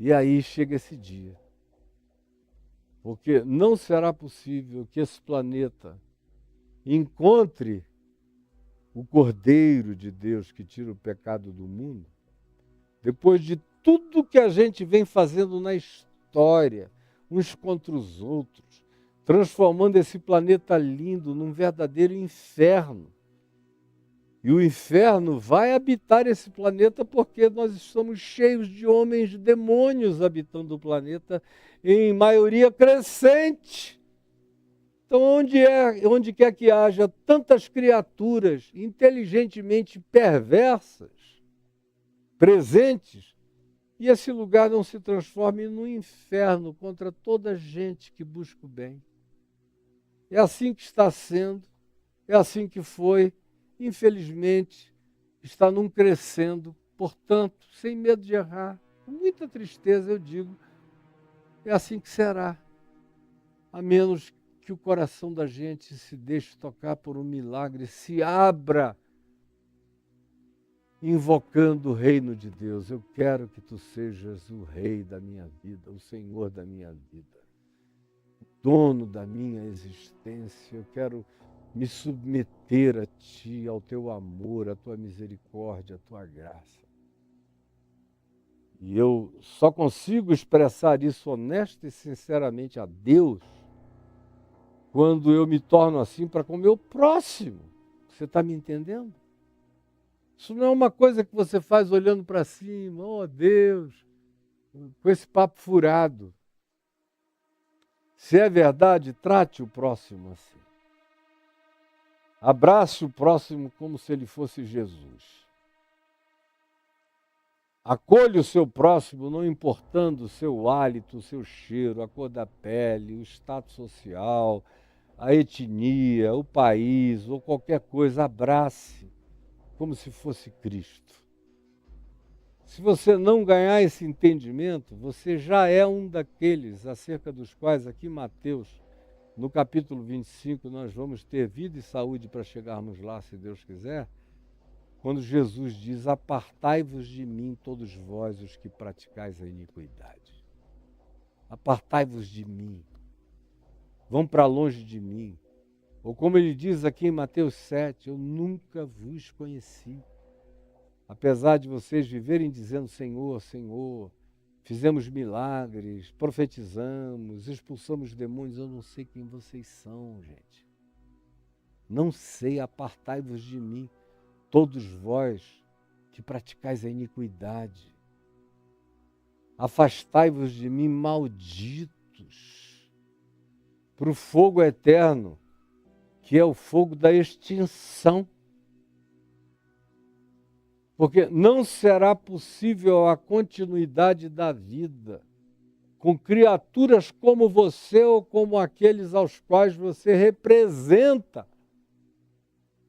E aí chega esse dia. Porque não será possível que esse planeta encontre o Cordeiro de Deus que tira o pecado do mundo, depois de tudo que a gente vem fazendo na história, uns contra os outros, transformando esse planeta lindo num verdadeiro inferno. E o inferno vai habitar esse planeta porque nós estamos cheios de homens demônios habitando o planeta, em maioria crescente. Então, onde quer que haja tantas criaturas inteligentemente perversas, presentes, e esse lugar não se transforme num inferno contra toda gente que busca o bem. É assim que está sendo, é assim que foi, infelizmente, está num crescendo, portanto, sem medo de errar, com muita tristeza eu digo, é assim que será, a menos que o coração da gente se deixe tocar por um milagre, se abra, invocando o reino de Deus. Eu quero que tu sejas o rei da minha vida, o Senhor da minha vida, o dono da minha existência. Eu quero me submeter a ti, ao teu amor, à tua misericórdia, à tua graça. E eu só consigo expressar isso honesta e sinceramente a Deus quando eu me torno assim para com o meu próximo. Você está me entendendo? Isso não é uma coisa que você faz olhando para cima, oh Deus, com esse papo furado. Se é verdade, trate o próximo assim. Abrace o próximo como se ele fosse Jesus. Acolha o seu próximo, não importando o seu hálito, o seu cheiro, a cor da pele, o status social, a etnia, o país ou qualquer coisa. Abrace como se fosse Cristo. Se você não ganhar esse entendimento, você já é um daqueles acerca dos quais aqui Mateus, no capítulo 25, nós vamos ter vida e saúde para chegarmos lá, se Deus quiser, quando Jesus diz, apartai-vos de mim, todos vós os que praticais a iniquidade. Apartai-vos de mim. Vão para longe de mim. Ou como ele diz aqui em Mateus 7, eu nunca vos conheci. Apesar de vocês viverem dizendo, Senhor, Senhor, fizemos milagres, profetizamos, expulsamos demônios, eu não sei quem vocês são, gente. Não sei, apartai-vos de mim, todos vós que praticais a iniquidade. Afastai-vos de mim, malditos, para o fogo eterno, que é o fogo da extinção. Porque não será possível a continuidade da vida com criaturas como você ou como aqueles aos quais você representa.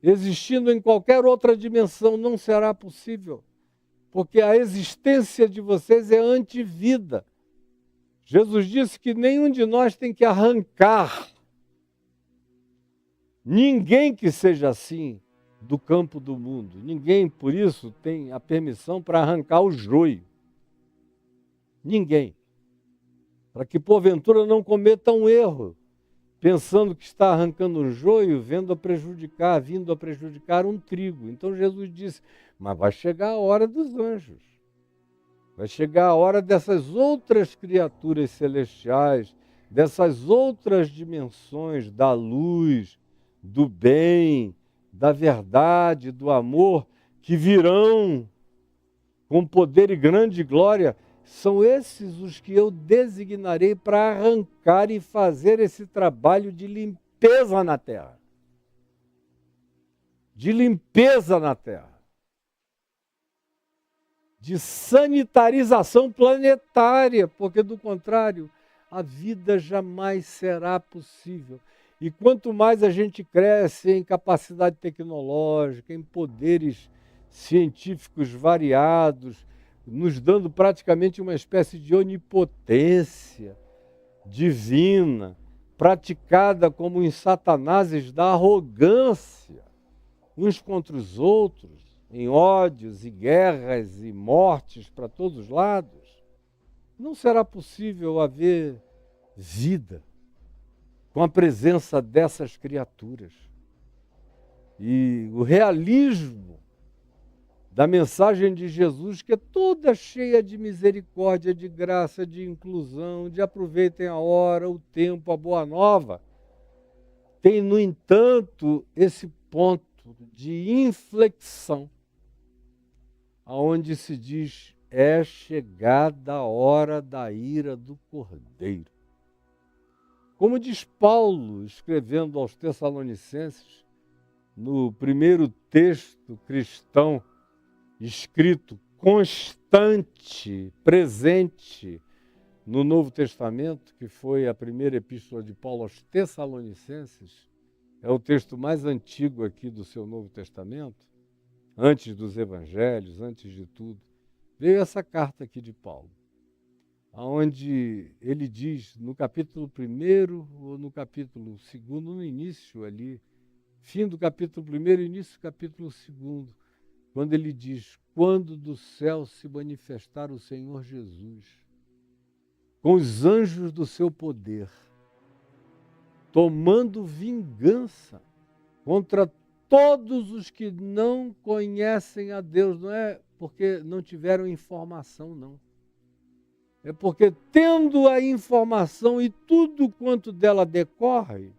Existindo em qualquer outra dimensão, não será possível. Porque a existência de vocês é antivida. Jesus disse que nenhum de nós tem que arrancar ninguém que seja assim do campo do mundo. Ninguém, por isso, tem a permissão para arrancar o joio. Ninguém. Para que, porventura, não cometa um erro, pensando que está arrancando um joio, vindo a prejudicar um trigo. Então Jesus disse, mas vai chegar a hora dos anjos. Vai chegar a hora dessas outras criaturas celestiais, dessas outras dimensões da luz, do bem, da verdade, do amor, que virão com poder e grande glória. São esses os que eu designarei para arrancar e fazer esse trabalho de limpeza na terra. De limpeza na terra. De sanitarização planetária, porque do contrário, a vida jamais será possível. E quanto mais a gente cresce em capacidade tecnológica, em poderes científicos variados, nos dando praticamente uma espécie de onipotência divina, praticada como os satanases da arrogância, uns contra os outros, em ódios e guerras e mortes para todos os lados, não será possível haver vida com a presença dessas criaturas. E o realismo da mensagem de Jesus, que é toda cheia de misericórdia, de graça, de inclusão, de aproveitem a hora, o tempo, a boa nova, tem, no entanto, esse ponto de inflexão, aonde se diz, é chegada a hora da ira do Cordeiro. Como diz Paulo, escrevendo aos Tessalonicenses, no primeiro texto cristão, escrito constante, presente no Novo Testamento, que foi a primeira epístola de Paulo aos Tessalonicenses, é o texto mais antigo aqui do seu Novo Testamento, antes dos evangelhos, antes de tudo. Veio essa carta aqui de Paulo, onde ele diz, no capítulo 1 ou no capítulo 2, no início ali, fim do capítulo 1, início do capítulo 2, quando ele diz, quando do céu se manifestar o Senhor Jesus, com os anjos do seu poder, tomando vingança contra todos os que não conhecem a Deus. Não é porque não tiveram informação, não. É porque, tendo a informação e tudo quanto dela decorre,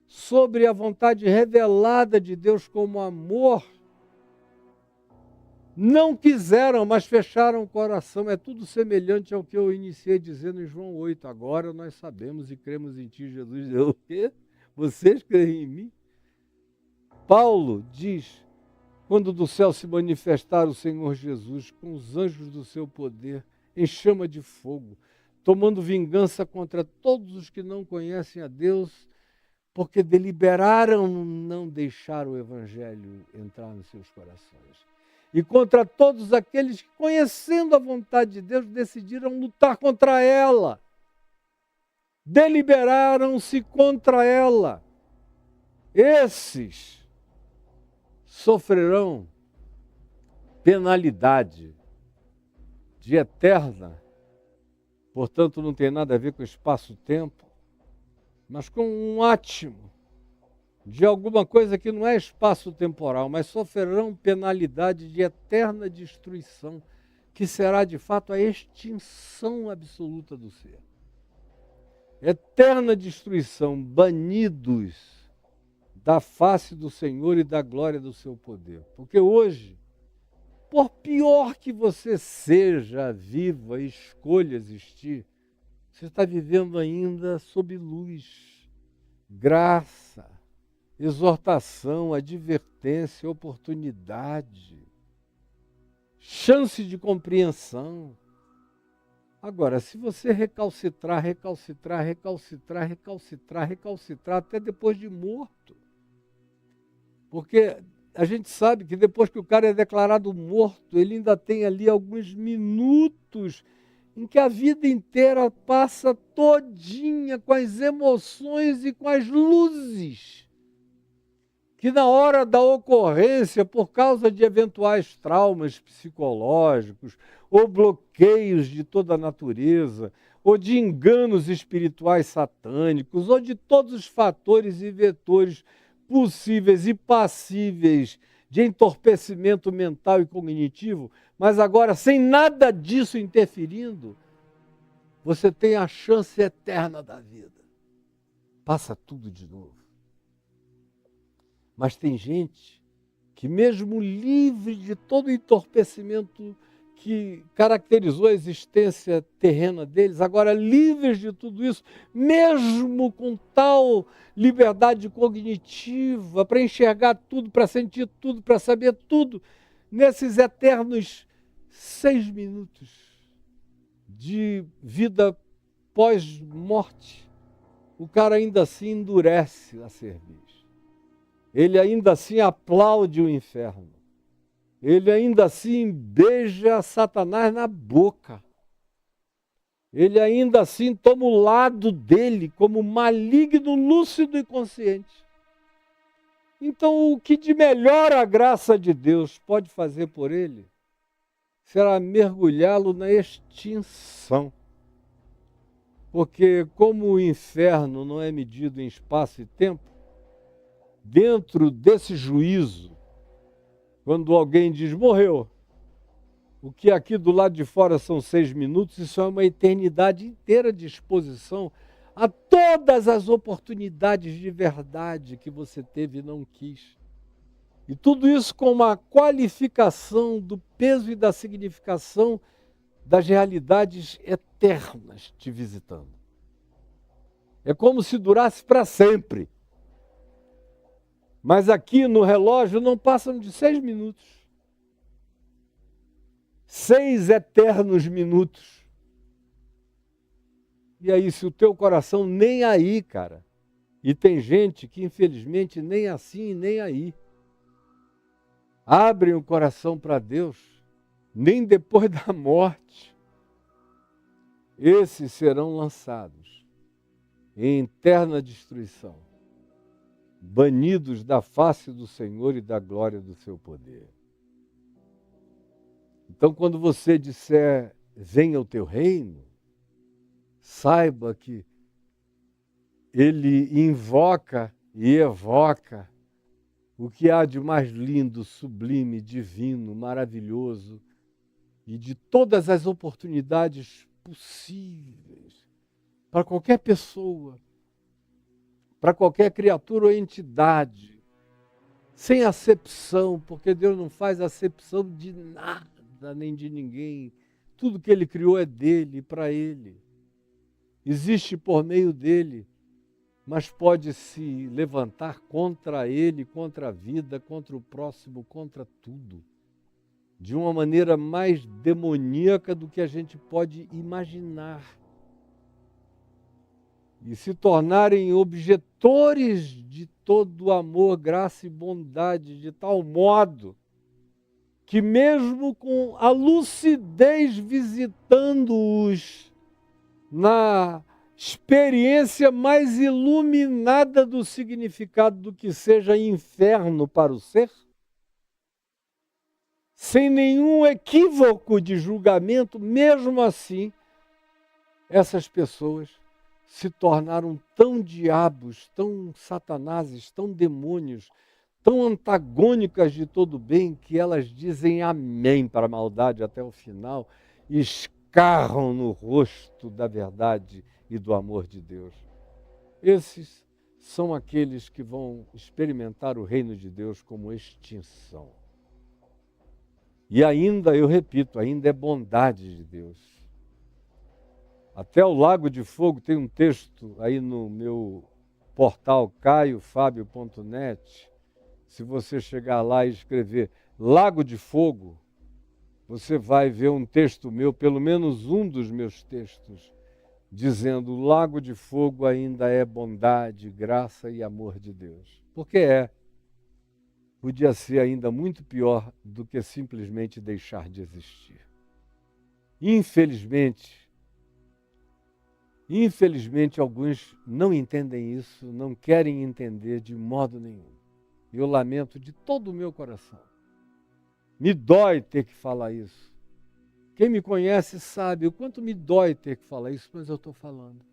sobre a vontade revelada de Deus como amor, não quiseram, mas fecharam o coração. É tudo semelhante ao que eu iniciei dizendo em João 8. Agora nós sabemos e cremos em ti, Jesus. O quê? Vocês creem em mim? Paulo diz, quando do céu se manifestar o Senhor Jesus com os anjos do seu poder, em chama de fogo, tomando vingança contra todos os que não conhecem a Deus, porque deliberaram não deixar o Evangelho entrar nos seus corações. E contra todos aqueles que, conhecendo a vontade de Deus, decidiram lutar contra ela. Deliberaram-se contra ela. Esses sofrerão penalidade de eterna, portanto não tem nada a ver com espaço-tempo, mas com um átimo de alguma coisa que não é espaço-temporal, mas sofrerão penalidade de eterna destruição, que será de fato a extinção absoluta do ser. Eterna destruição, banidos da face do Senhor e da glória do seu poder. Porque hoje, por pior que você seja, viva e escolha existir, você está vivendo ainda sob luz, graça, exortação, advertência, oportunidade, chance de compreensão. Agora, se você recalcitrar até depois de morto, porque a gente sabe que depois que o cara é declarado morto, ele ainda tem ali alguns minutos em que a vida inteira passa todinha com as emoções e com as luzes, que na hora da ocorrência, por causa de eventuais traumas psicológicos, ou bloqueios de toda a natureza, ou de enganos espirituais satânicos, ou de todos os fatores e vetores possíveis e passíveis de entorpecimento mental e cognitivo, mas agora sem nada disso interferindo, você tem a chance eterna da vida. Passa tudo de novo. Mas tem gente que, mesmo livre de todo o entorpecimento que caracterizou a existência terrena deles, agora livres de tudo isso, mesmo com tal liberdade cognitiva, para enxergar tudo, para sentir tudo, para saber tudo, nesses eternos 6 minutos de vida pós-morte, o cara ainda assim endurece a cerveja. Ele ainda assim aplaude o inferno. Ele ainda assim beija Satanás na boca. Ele ainda assim toma o lado dele como maligno, lúcido e consciente. Então, o que de melhor a graça de Deus pode fazer por ele será mergulhá-lo na extinção Porque como o inferno não é medido em espaço e tempo, dentro desse juízo, quando alguém diz morreu, o que aqui do lado de fora são 6 minutos, isso é uma eternidade inteira de exposição a todas as oportunidades de verdade que você teve e não quis. E tudo isso com uma qualificação do peso e da significação das realidades eternas te visitando. É como se durasse para sempre. Mas aqui no relógio não passam de 6 minutos. 6 eternos minutos. E aí, se o teu coração nem aí, cara. E tem gente que, infelizmente, nem assim, nem aí. Abrem o coração para Deus, nem depois da morte. Esses serão lançados em eterna destruição, banidos da face do Senhor e da glória do seu poder. Então, quando você disser, venha o teu reino, saiba que ele invoca e evoca o que há de mais lindo, sublime, divino, maravilhoso e de todas as oportunidades possíveis para qualquer pessoa, para qualquer criatura ou entidade, sem acepção, porque Deus não faz acepção de nada nem de ninguém. Tudo que Ele criou é dele e para Ele. Existe por meio dele, mas pode se levantar contra ele, contra a vida, contra o próximo, contra tudo, de uma maneira mais demoníaca do que a gente pode imaginar. E se tornarem objetores de todo amor, graça e bondade, de tal modo que mesmo com a lucidez visitando-os na experiência mais iluminada do significado do que seja inferno para o ser, sem nenhum equívoco de julgamento, mesmo assim, essas pessoas se tornaram tão diabos, tão satanases, tão demônios, tão antagônicas de todo bem, que elas dizem amém para a maldade até o final e escarram no rosto da verdade e do amor de Deus. Esses são aqueles que vão experimentar o reino de Deus como extinção. E ainda, eu repito, ainda é bondade de Deus. Até o Lago de Fogo tem um texto aí no meu portal caiofabio.net. Se você chegar lá e escrever Lago de Fogo, você vai ver um texto meu, pelo menos um dos meus textos, dizendo o Lago de Fogo ainda é bondade, graça e amor de Deus. Porque podia ser ainda muito pior do que simplesmente deixar de existir. Infelizmente, alguns não entendem isso, não querem entender de modo nenhum. E eu lamento de todo o meu coração. Me dói ter que falar isso. Quem me conhece sabe o quanto me dói ter que falar isso, mas eu estou falando.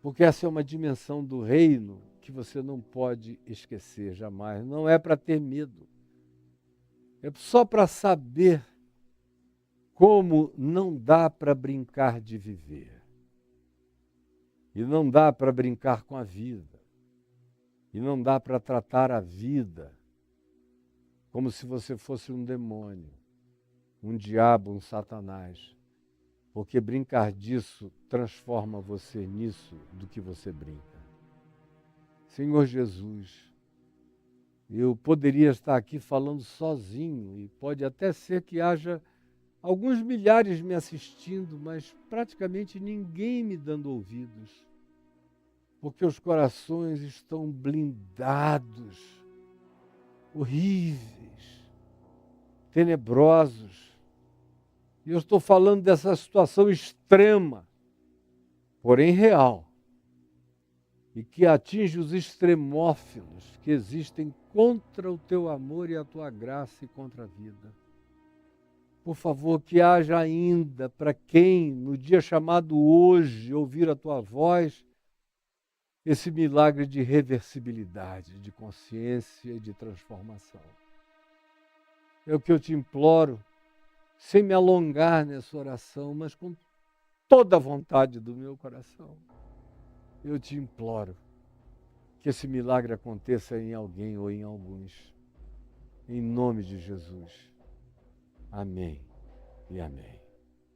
Porque essa é uma dimensão do reino que você não pode esquecer jamais. Não é para ter medo. É só para saber como não dá para brincar de viver. E não dá para brincar com a vida. E não dá para tratar a vida como se você fosse um demônio, um diabo, um satanás. Porque brincar disso transforma você nisso do que você brinca. Senhor Jesus, eu poderia estar aqui falando sozinho e pode até ser que haja alguns milhares me assistindo, mas praticamente ninguém me dando ouvidos. Porque os corações estão blindados, horríveis, tenebrosos. E eu estou falando dessa situação extrema, porém real, e que atinge os extremófilos que existem contra o teu amor e a tua graça e contra a vida. Por favor, que haja ainda para quem, no dia chamado hoje, ouvir a tua voz, esse milagre de reversibilidade, de consciência e de transformação. É o que eu te imploro, sem me alongar nessa oração, mas com toda a vontade do meu coração. Eu te imploro que esse milagre aconteça em alguém ou em alguns. Em nome de Jesus. Amém e amém.